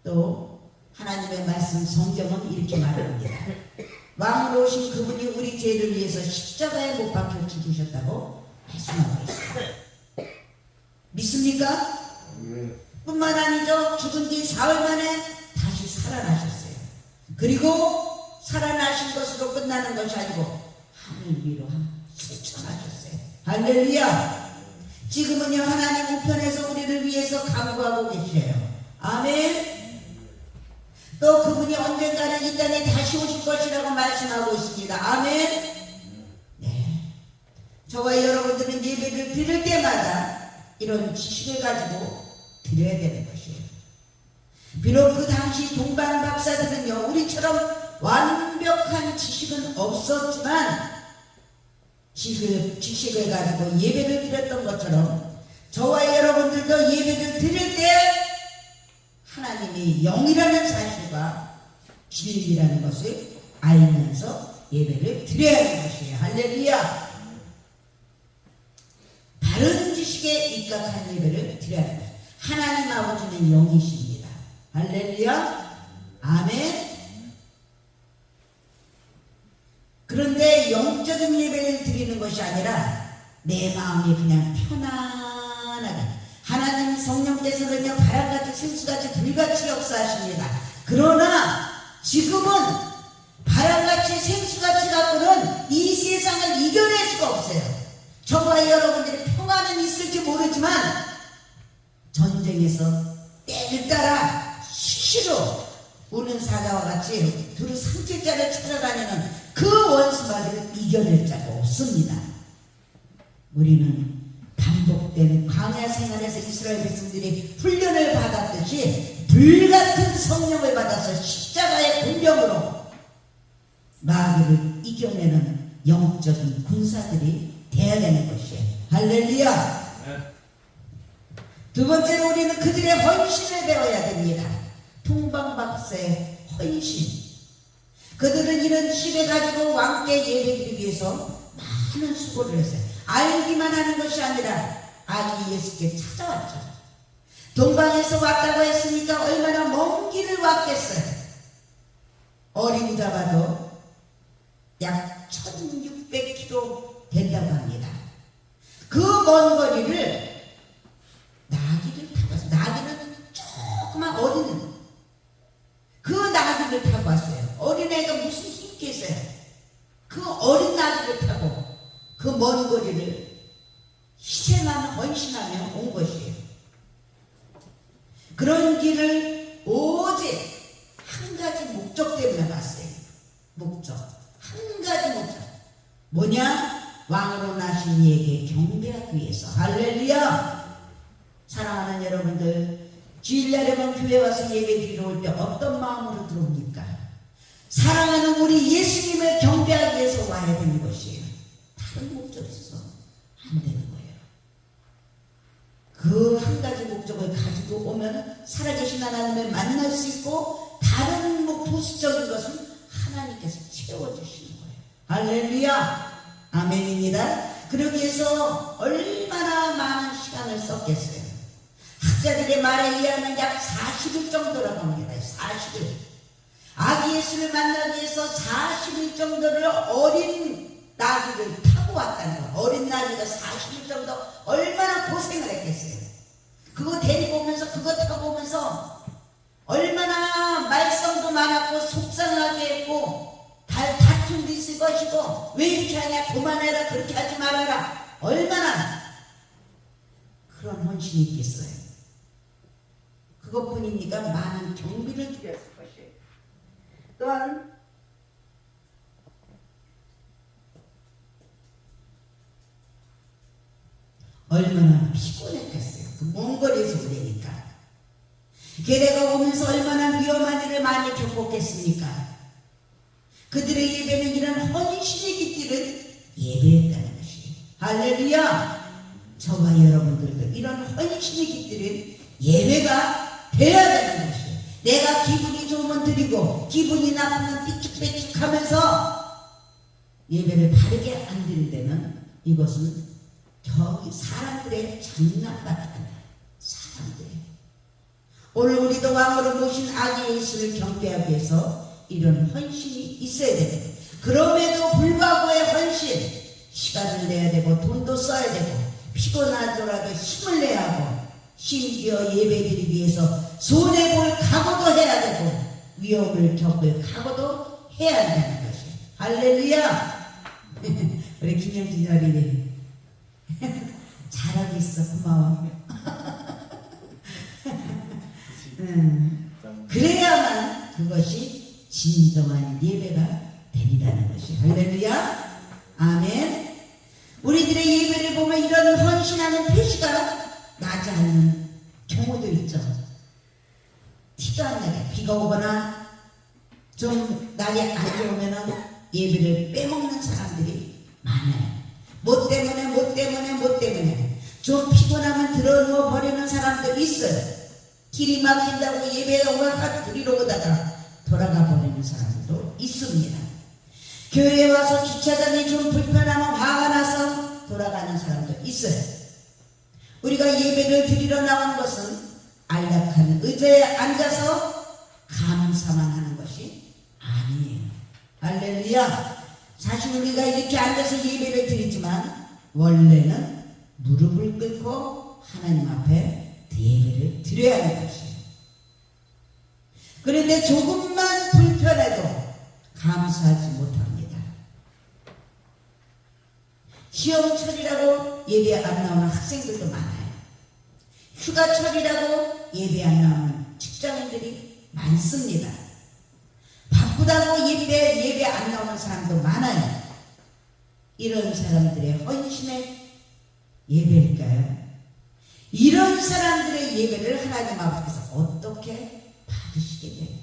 또 하나님의 말씀 성경은 이렇게 말합니다. 왕으로 오신 그분이 우리 죄를 위해서 십자가에 못 박혀 죽으셨다고 말씀하고 있어요. 믿습니까? 뿐만 아니죠. 죽은 지 사흘 만에 다시 살아나셨어요. 그리고 살아나신 것으로 끝나는 것이 아니고 하늘 위로 승천하셨어요. 할렐루야. 지금은요 하나님 우편에서 우리를 위해서 간구하고 계셔요. 아멘. 또 그분이 언젠가는 이 땅에 다시 오실 것이라고 말씀하고 있습니다. 아멘. 네. 저와 여러분들은 예배를 드릴 때마다 이런 지식을 가지고 드려야 되는 것이에요. 비록 그 당시 동방 박사들은요 우리처럼 완벽한 지식은 없었지만 지식을 가지고 예배를 드렸던 것처럼 저와 여러분들도 예배를 드릴 때 하나님이 영이라는 사실과 진리라는 것을 알면서 예배를 드려야 하는 것이에요. 할렐루야. 바른 지식에 입각한 예배를 드려야 합니다. 하나님 아버지는 영이십니다. 할렐루야. 아멘. 그런데 영적인 예배를 드리는 것이 아니라 내 마음이 그냥 편안하게 하나님 성령께서는요 바람같이 생수같이 불같이 역사하십니다. 그러나 지금은 바람같이 생수같이 갖고는 이 세상을 이겨낼 수가 없어요. 저와 여러분들의 평화는 있을지 모르지만 전쟁에서 때를 따라 수시로 우는 사자와 같이 두루 상실자를 찾아다니는 그 원수마저를 이겨낼 자가 없습니다. 우리는 반복된 광야 생활에서 이스라엘 백성들이 훈련을 받았듯이 불같은 성령을 받아서 십자가의 군병으로 마귀를 이겨내는 영적인 군사들이 되어야 되는 것이에요. 할렐루야. 두 번째로 우리는 그들의 헌신을 배워야 됩니다. 동방박사의 헌신. 그들은 이런 지식을 가지고 왕께 예배드리기 위해서 많은 수고를 했어요. 알기만 하는 것이 아니라 아기 예수께 찾아왔죠. 동방에서 왔다고 했으니까 얼마나 먼 길을 왔겠어요. 어림잡아도 약 1600km 된다고 합니다. 그 먼 거리를 나귀를 타고 왔어요. 나귀는 조그만 어린 그 나귀를 타고 왔어요. 어린애가 무슨 힘이 있겠어요. 그 어린 나귀를 타고 그 먼 거리를 희생하며 헌신하며 온 것이에요. 그런 길을 오직 한 가지 목적 때문에 갔어요. 목적. 한 가지 목적. 뭐냐? 왕으로 나신 이에게 경배하기 위해서. 할렐루야. 사랑하는 여러분들, 주일날에만 교회 와서 예배드리러 올 때 어떤 마음으로 들어옵니까? 사랑하는 우리 예수님을 경배하기 위해서 와야 됩니다. 할렐루야. 아멘입니다. 그러기 위해서 얼마나 많은 시간을 썼겠어요. 학자들의 말에 의하면 약 40일 정도라고 합니다. 40일. 아기 예수를 만나기 위해서 40일 정도를 어린 나귀를 타고 왔다는 거. 어린 나귀가 40일 정도 얼마나 고생을 했겠어요. 그거 데리고 오면서 그거 타고 오면서 얼마나 말썽도 많았고 속상하게 했고 다툼도 있을 것이고 왜 이렇게 하냐, 그만해라, 그렇게 하지 말아라, 얼마나 그런 헌신이 있겠어요. 그것뿐입니까? 많은 경비를 드렸을 것이에요. 또한 얼마나 피곤했겠어요. 그 먼 거리에서 오니까. 걔네가 오면서 얼마나 위험한 일을 많이 겪었겠습니까? 그들의 예배는 이런 헌신의 깃들을 예배했다는 것이에요. 할렐루야. 저와 여러분들도 이런 헌신의 깃들은 예배가 돼야 되는 것이에요. 내가 기분이 좋으면 드리고 기분이 나쁘면 삐죽삐죽하면서 예배를 바르게 안 드릴 때는 이것은 저기 사람들의 장난 같다. 사람들의. 오늘 우리도 왕으로 모신 아기 예수를 경배하기 위해서 이런 헌신이 있어야 됩니다. 그럼에도 불구하고의 헌신, 시간을 내야 되고 돈도 써야 되고 피곤하더라도 힘을 내야 하고 심지어 예배드리기 위해서 손해볼 각오도 해야 되고 위험을 겪을 각오도 해야 한다는 것이에요. 할렐루야. 우리 김영진 어린이 잘하고 있어. 고마워. 그래야만 그것이 진정한 예배가 된다는 것이. 할렐루야. 아멘. 우리들의 예배를 보면 이런 헌신하는 표시가 나지 않는 경우도 있죠. 티가 안 나게 비가 오거나 좀 날이 안 좋으면 예배를 빼먹는 사람들이 많아요. 뭐 때문에 좀 피곤하면 들어누워 버리는 사람도 있어요. 길이 막힌다고 예배에 오가서 드리러 오다가 돌아가 버리는 사람도 있습니다. 교회에 와서 주차장이 좀 불편하면 화가 나서 돌아가는 사람도 있어요. 우리가 예배를 드리러 나온 것은 안락한 의자에 앉아서 감사만 하는 것이 아니에요. 할렐루야. 사실 우리가 이렇게 앉아서 예배를 드리지만 원래는 무릎을 꿇고 하나님 앞에 예배를 드려야 하는 것이에요. 그런데 조금만 불편해도 감사하지 못합니다. 시험철이라고 예배 안 나오는 학생들도 많아요. 휴가철이라고 예배 안 나오는 직장인들이 많습니다. 바쁘다고 예배 안 나오는 사람도 많아요. 이런 사람들의 헌신의 예배일까요? 이런 사람들의 예배를 하나님 아버지께서 어떻게 받으시겠냐고요.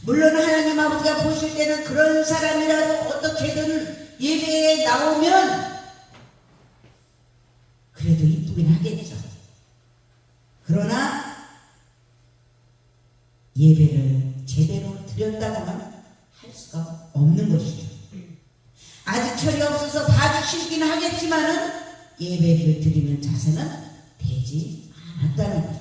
물론 하나님 아버지가 보실 때는 그런 사람이라도 어떻게든 예배에 나오면 그래도 이쁘긴 하겠죠. 그러나 예배를 제대로 드렸다고는 할 수가 없는 것이에요. 아직 철이 없어서 봐주시긴 하겠지만은 예배를 드리는 자세는 되지 않았다는 거죠.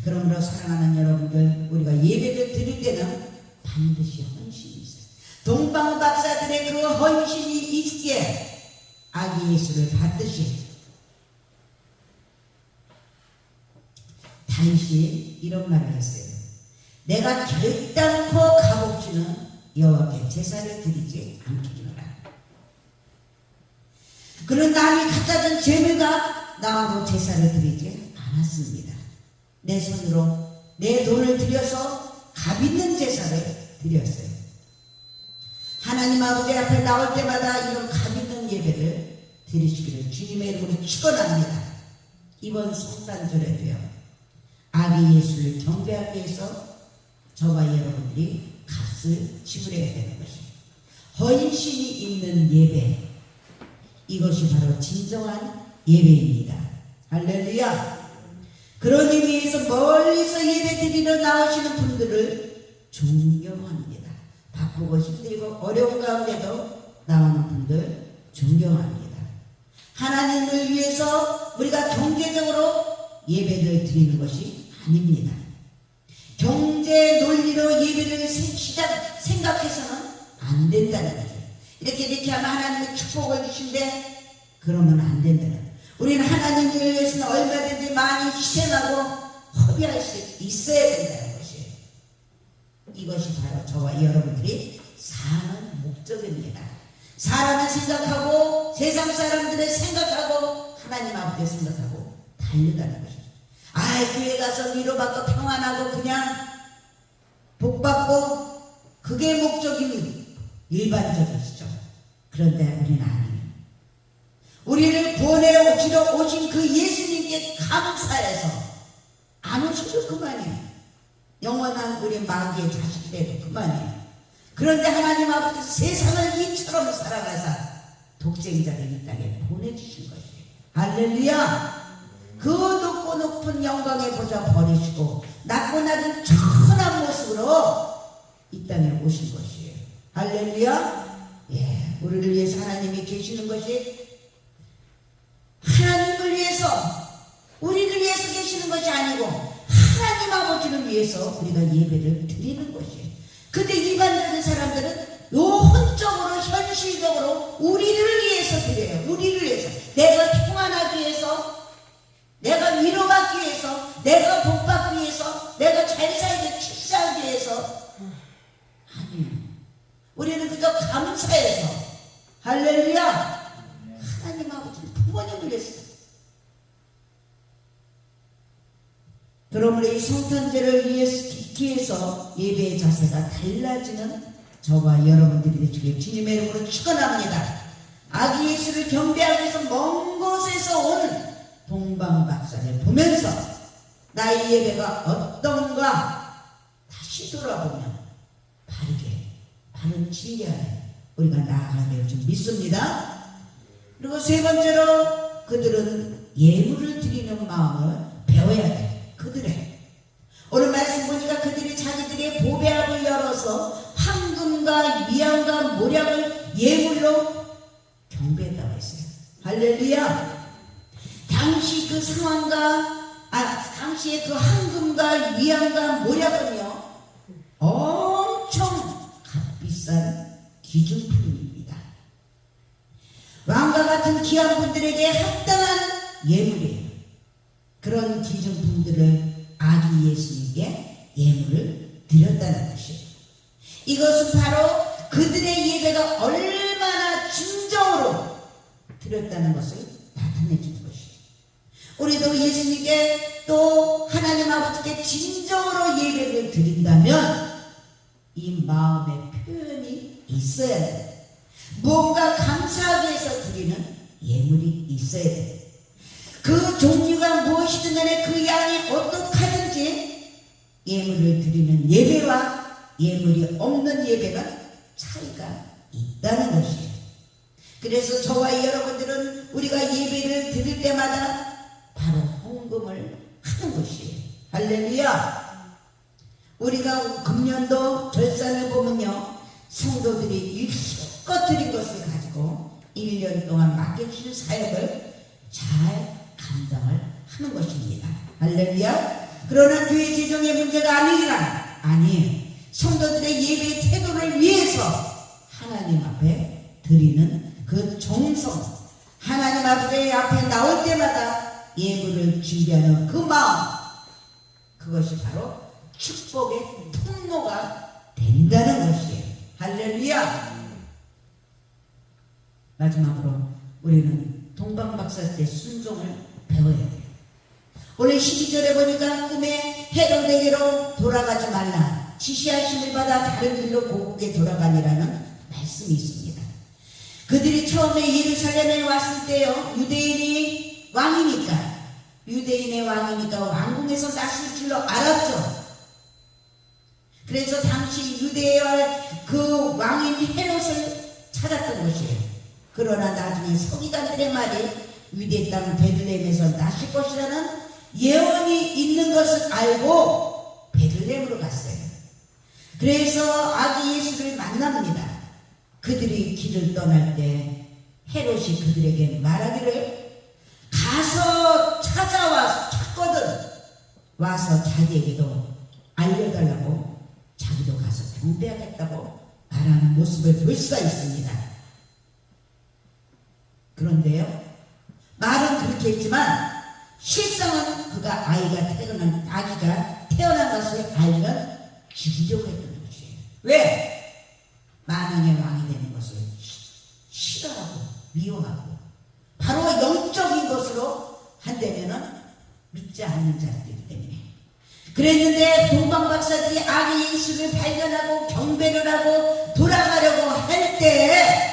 그러므로 사랑하는 여러분들, 우리가 예배를 드릴 때는 반드시 헌신이 있어요. 동방 박사들의 그 헌신이 있기에 아기 예수를 받듯이 당시 이런 말을 했어요. 내가 결단코 값없이는 여호와께 제사를 드리지 않겠노라. 그런 남이 갖다 준 재물가 나하고 제사를 드리지 않았습니다. 내 손으로 내 돈을 들여서 값 있는 제사를 드렸어요. 하나님 아버지 앞에 나올 때마다 이런 값 있는 예배를 드리시기를 주님의 이름으로 축원합니다. 이번 성탄절에도요, 아기 예수를 경배하기 위해서 저와 여러분들이 값을 지불해야 되는 것입니다. 헌신이 있는 예배, 이것이 바로 진정한 예배입니다. 할렐루야. 그런 의미에서 멀리서 예배 드리러 나오시는 분들을 존경합니다. 바쁘고 힘들고 어려운 가운데도 나오는 분들 존경합니다. 하나님을 위해서 우리가 경제적으로 예배를 드리는 것이 아닙니다. 경제 논리로 예배를 생각해서는 안 된다는 거죠. 이렇게 하면 하나님의 축복을 주신데 그러면 안 된다는 거죠. 우리는 하나님을 위해서는 얼마든지 많이 희생하고 허비할 수 있어야 된다는 것이에요. 이것이 바로 저와 여러분들이 사는 목적입니다. 사람을 생각하고 세상 사람들을 생각하고 하나님 아버지를 생각하고 달려가는 것이죠. 교회 가서 위로받고 평안하고 그냥 복받고 그게 목적이 일반적이시죠. 그런데 우리는 아니에요. 우리를 구원해 주러 오신 그 예수님께 감사해서 안 오셔도 그만이에요. 영원한 우리 마귀의 자식들에도 그만이에요. 그런데 하나님 앞에서 세상을 이처럼 살아가사 독생자를 이 땅에 보내주신 것이에요. 할렐루야. 그 높고 높은 영광의 보좌 버리시고 낮고 낮은 천한 모습으로 이 땅에 오신 것이에요. 할렐루야. 예, 우리를 위해서 하나님이 계시는 것이 하나님을 위해서 우리를 위해서 계시는 것이 아니고 하나님 아버지를 위해서 우리가 예배를 드리는 것이에요. 근데 일반적인 사람들은 혼적으로 현실적으로 우리를 위해서 드려요. 우리를 위해서 내가 평안하기 위해서 내가 위로받기 위해서 내가 복받기 위해서 내가 잘 살게 축사하기 위해서 아니에요. 우리는 그저 감사해서 할렐루야 하나님 아버지는 부모님을 위해서 그러므로 이 성탄절을 기해서 예배의 자세가 달라지는 저와 여러분들이 되시길 주님의 이름으로 축원합니다. 아기 예수를 경배하기 위해서 먼 곳에서 온 동방박사를 보면서 나의 예배가 어떤가 다시 돌아보면 바른 진리 안에 우리가 나아가야 될 줄 믿습니다. 그리고 세 번째로 그들은 예물을 드리는 마음을 배워야 돼. 그들의 오늘 말씀 보니까 그들이 자기들의 보배압을 열어서 황금과 미양과 모략을 예물로 경배했다고 했어요. 할렐루야. 당시 그 상황과 당시의 그 황금과 미양과 모략은요 엄청 값비싼 기준품입니다. 왕과 같은 귀한 분들에게 합당한 예물이에요. 그런 기준품들을 아기 예수님께 예물을 드렸다는 것이에요. 이것은 바로 그들의 예배가 얼마나 진정으로 드렸다는 것을 나타내주는 것이에요. 우리도 예수님께 또 하나님 아버지께 진정으로 예배를 드린다면 이 마음의 표현이 있어야 돼요. 무언가 감사하기 위해서 드리는 예물이 있어야 돼요. 그 종류가 무엇이든 간에 그 양이 어떻게든지 예물을 드리는 예배와 예물이 없는 예배는 차이가 있다는 것이에요. 그래서 저와 여러분들은 우리가 예배를 드릴 때마다 바로 헌금을 하는 것이에요. 할렐루야. 우리가 금년도 결산을 보면요 성도들이 일껏 드린 것을 가지고 1년 동안 맡겨주신 사역을 잘 감당을 하는 것입니다. 할렐루야. 그러나 교회 재정의 문제가 아니에요. 성도들의 예배의 태도를 위해서 하나님 앞에 드리는 그 정성, 하나님 앞에 나올 때마다 예물을 준비하는 그 마음, 그것이 바로 축복의 통로가 된다는 것이에요. 할렐루야. 마지막으로 우리는 동방박사 때 순종을 배워야 돼요. 오늘 12절에 보니까 꿈에 헤로데게로 돌아가지 말라. 지시하심을 받아 다른 길로 고국에 돌아가니라는 말씀이 있습니다. 그들이 처음에 예루살렘에 왔을 때요, 유대인의 왕이니까 왕궁에서 났을 줄로 알았죠. 그래서 당시 유대의 그 왕인 헤롯을 찾았던 것이에요. 그러나 나중에 서기관들의 말이 유대 땅 베들레헴에서 나실 것이라는 예언이 있는 것을 알고 베들레헴으로 갔어요. 그래서 아기 예수를 만납니다. 그들이 길을 떠날 때 헤롯이 그들에게 말하기를 가서 찾아와 찾거든 와서 자기에게도 알려달라고 자기도 가서 경배하겠다고 말하는 모습을 볼 수가 있습니다. 그런데요, 말은 그렇게 했지만 실상은 그가 아기가 태어난 것을 알면 죽이려고 했던 것이에요. 왜? 만왕의 왕이 되는 것을 싫어하고 미워하고 바로 영적인 것으로 한다면은 믿지 않는 자들이기 때문에 그랬는데 동방박사들이 아기 예수를 발견하고 경배를 하고 돌아가려고 할 때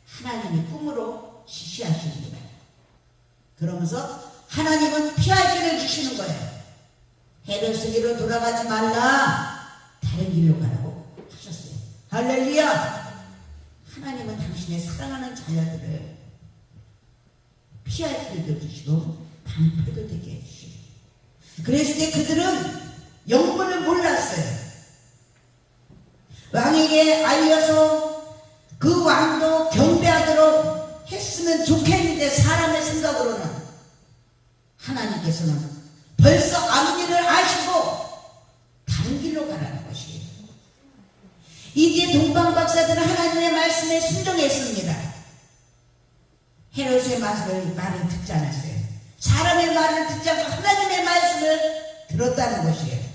하나님이 꿈으로 지시하십니다. 그러면서 하나님은 피할 길을 주시는 거예요. 헤롯에게로 돌아가지 말라, 다른 길로 가라고 하셨어요. 할렐루야. 하나님은 당신의 사랑하는 자녀들을 피할 길도 주시고 방패도 되게 해주시고, 그랬을 때 그들은 영문을 몰랐어요. 왕에게 알려서 그 왕도 경배하도록 했으면 좋겠는데 사람의 생각으로는 하나님께서는 벌써 앞일을 아시고 다른 길로 가라는 것이에요. 이제 동방박사들은 하나님의 말씀에 순종했습니다. 헤롯의 말을 듣지 않았어요. 사람의 말을 듣지 않고 하나님의 말씀을 들었다는 것이에요.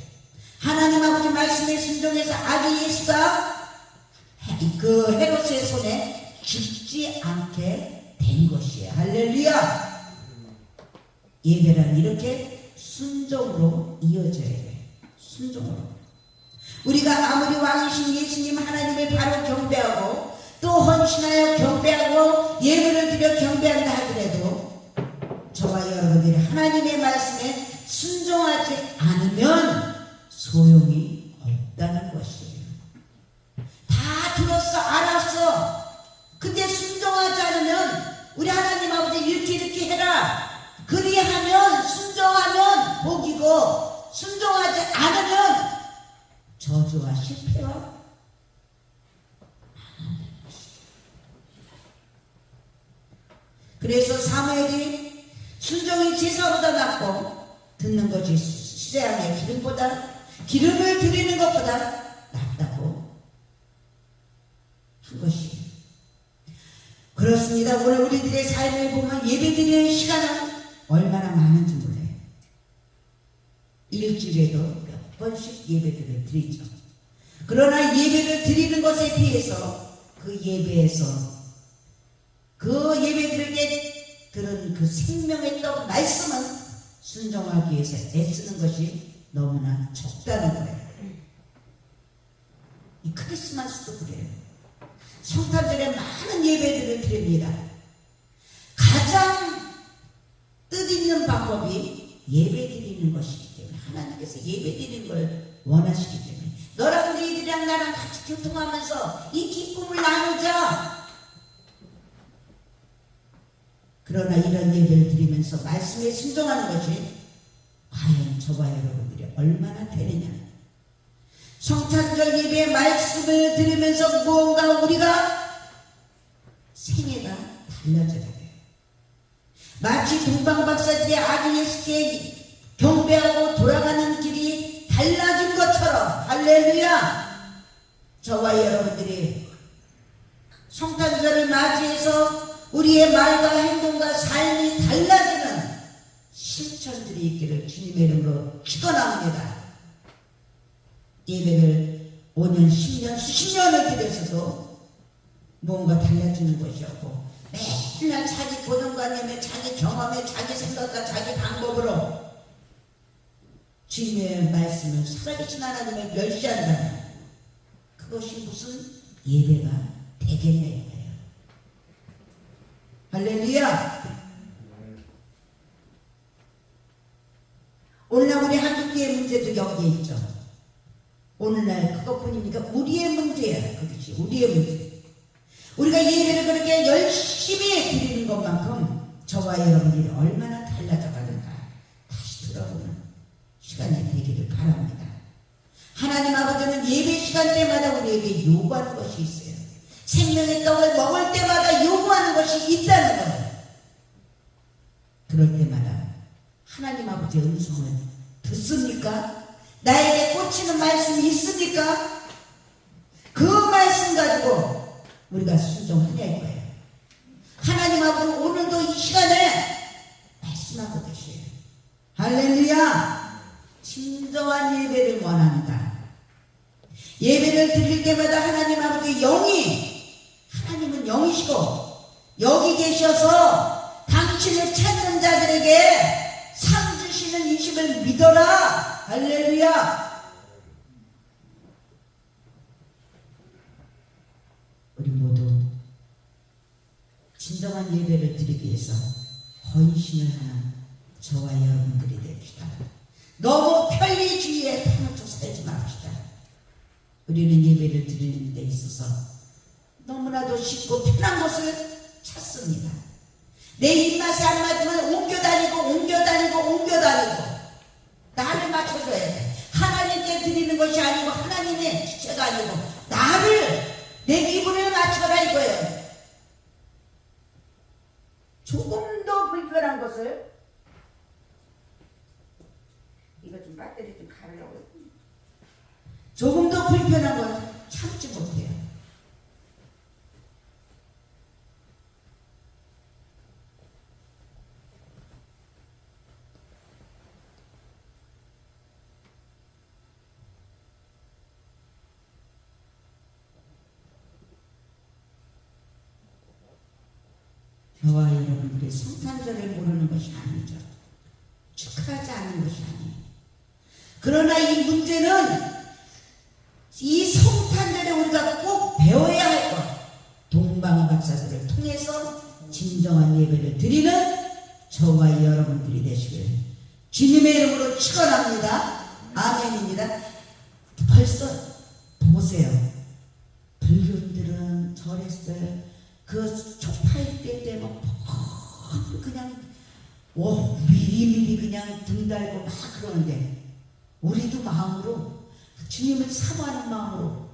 하나님 아버지 말씀에 순종해서 아기 예수가 그 헤롯의 손에 죽지 않게 된 것이에요. 할렐루야. 예배란 이렇게 순종으로 이어져야 돼요. 순종으로. 우리가 아무리 왕이신 예수님 하나님을 바로 경배하고 또 헌신하여 경배하고 예물을 드려 경배한다 하더라도 저와 여러분들이 하나님의 말씀에 순종하지 않으면 소용이 없다는 것이에요. 다 들었어, 알았어. 근데 순종하지 않으면 우리 하나님 아버지 이렇게 해라. 그리하면 순종하면 복이고 순종하지 않으면 저주와 실패와 그래서 사무엘이 순종이 제사보다 낫고 듣는 것이 수제함의 기름을 드리는 것보다 낫다고 한 것이에요. 그렇습니다. 오늘 우리들의 삶을 보면 예배드리는 시간은 얼마나 많은지 몰라요. 일주일에도 몇 번씩 예배들을 드리죠. 그러나 예배를 드리는 것에 비해서 그 예배에서 그 예배 드릴 때 들은 그 생명의 떡 말씀은 순종하기 위해서 애쓰는 것이 너무나 적다는 거예요. 이 크리스마스도 그래요. 성탄절에 많은 예배들을 드립니다. 가장 뜻있는 방법이 예배 드리는 것이기 때문에 하나님께서 예배 드리는 걸 원하시기 때문에 너랑 너희들이랑 나랑 같이 교통하면서 이 기쁨을 나누자. 그러나 이런 예배를 드리면서 말씀에 순종하는 것이 과연 저와 여러분들이 얼마나 되느냐. 성탄절 예배의 말씀을 들으면서 무언가 우리가 생애가 달라져야 돼요. 마치 동방박사들이 아기 예수께 경배하고 돌아가는 길이 달라진 것처럼 할렐루야. 저와 여러분들이 성탄절을 맞이해서 우리의 말과 행동과 삶이 달라지는 실천들이 있기를 주님의 이름으로 축원합니다. 예배를 5년, 10년, 수십 년을 드려서도 뭔가 달라지는 것이 없고 맨날 자기 고정관념에 자기 경험에 자기 생각과 자기 방법으로 주님의 말씀을 살아계신 하나님을 멸시한다면 그것이 무슨 예배가 되겠냐 이거예요. 할렐루야. 오늘날 우리 한국교회 문제도 여기에 있죠. 오늘날 그것뿐입니까? 우리의 문제야. 그렇지, 우리의 문제. 우리가 예배를 그렇게 열심히 드리는 것만큼 저와 여러분들이 얼마나 달라져 가는가 다시 돌아보는 시간이 되기를 바랍니다. 하나님 아버지는 예배 시간 요구하는 것이 있어요. 생명의 떡을 먹을 때마다 요구하는 것이 있다는 거예요. 그럴 때마다 하나님 아버지의 음성을 듣습니까? 나에게 꽂히는 말씀이 있습니까? 그 말씀 가지고 우리가 순종하냐 이거예요. 하나님 아버지는 오늘도 이 시간에 말씀하고 계세요. 할렐루야! 진정한 예배를 원한다. 예배를 드릴 때마다 하나님 아버지 영이, 하나님은 영이시고 여기 계셔서 당신을 찾는 자들에게 상 주시는 이심을 믿어라. 할렐루야! 우리 모두 진정한 예배를 드리기 위해서 헌신을 하는 저와 여러분들이 됩시다. 너무 편리주의에 파묻혀 살지 맙시다. 우리는 예배를 드리는 데 있어서 너무나도 쉽고 편한 것을 찾습니다. 내 입맛에 안 맞으면 옮겨다니고 나를 맞춰줘야 돼. 하나님께 드리는 것이 아니고 하나님의 지체가 아니고 나를, 내 기분을 맞춰라 이거예요. 조금 더 불편한 것을, 이거 좀 배터리 좀 가려고, 조금 더 불편한 걸 참지 못해요. 저와 여러분들이 성탄절을 모르는 것이 아니죠. 축하하지 않는 것이 아니에요. 그러나 이 문제는 이 성탄절에 우리가 꼭 배워야 할 것, 동방의 박사들을 통해서 진정한 예배를 드리는 저와 여러분들이 되시길 주님의 이름으로 축원합니다. 아멘입니다. 벌써 보세요. 불교인들은 절했을 그 촉파일 때 되면 그냥 미리미리 그냥 등 달고 막 그러는데, 우리도 마음으로 주님을 사모하는 마음으로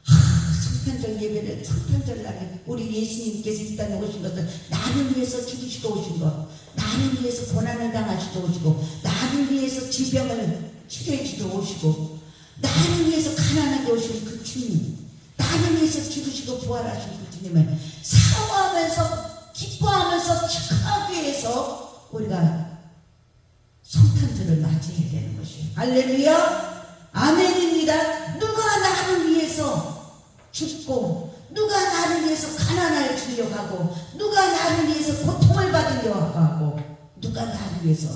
성탄절 예배를, 성탄절 날에 우리 예수님께서 이 땅에 오신 것을 나를 위해서 죽으시고 오신 것, 나를 위해서 고난을 당하시고 오시고, 나를 위해서 질병을 치료해 주시고 오시고, 나를 위해서 가난하게 오신 그 주님, 나를 위해서 죽으시고 부활하신 그 주님을 사모하면서 기뻐하면서 축하하기 위해서 우리가 성탄절을 맞이해야 되는 것이에요. 할렐루야! 아멘입니다. 누가 나를 위해서 죽고, 누가 나를 위해서 가난을 주려고 하고, 누가 나를 위해서 고통을 받으려고 하고, 누가 나를 위해서,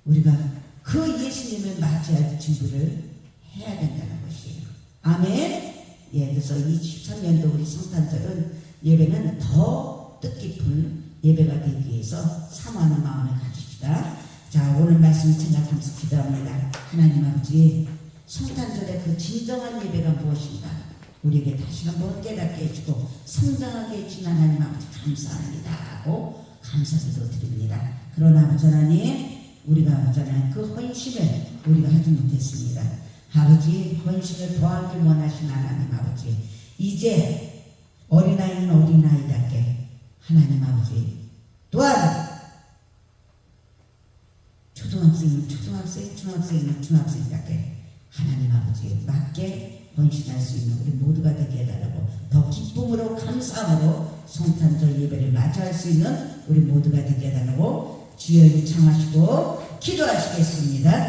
우리가 그 예수님을 맞이할 준비를 해야 된다는 것이에요. 아멘. 예, 그래서 23년도 우리 성탄절은 예배는 더 뜻깊은 예배가 되기 위해서 사모하는 마음을 가집시다. 자, 오늘 말씀 생각하면서 기도합니다. 하나님 아버지, 성탄절의 그 진정한 예배가 무엇인가 우리에게 다시 한번 깨닫게 해주고 성장하게 해주신 하나님 아버지 감사합니다 하고 감사기도 드립니다. 그러나 아버지 하나님, 우리가 아버지 하나님 그 헌신을 우리가 하지 못했습니다. 아버지, 헌신을 더하길 원하신 하나님 아버지, 이제 어린아이는 어린아이답게, 하나님 아버지 또한 초등학생은 초등학생, 중학생은 중학생답게 하나님 아버지에 맞게 헌신할 수 있는 우리 모두가 되게 해달라고, 더 기쁨으로 감사함으로 성탄절 예배를 맞이할 수 있는 우리 모두가 되게 해달라고 주여 청하시고 기도하시겠습니다.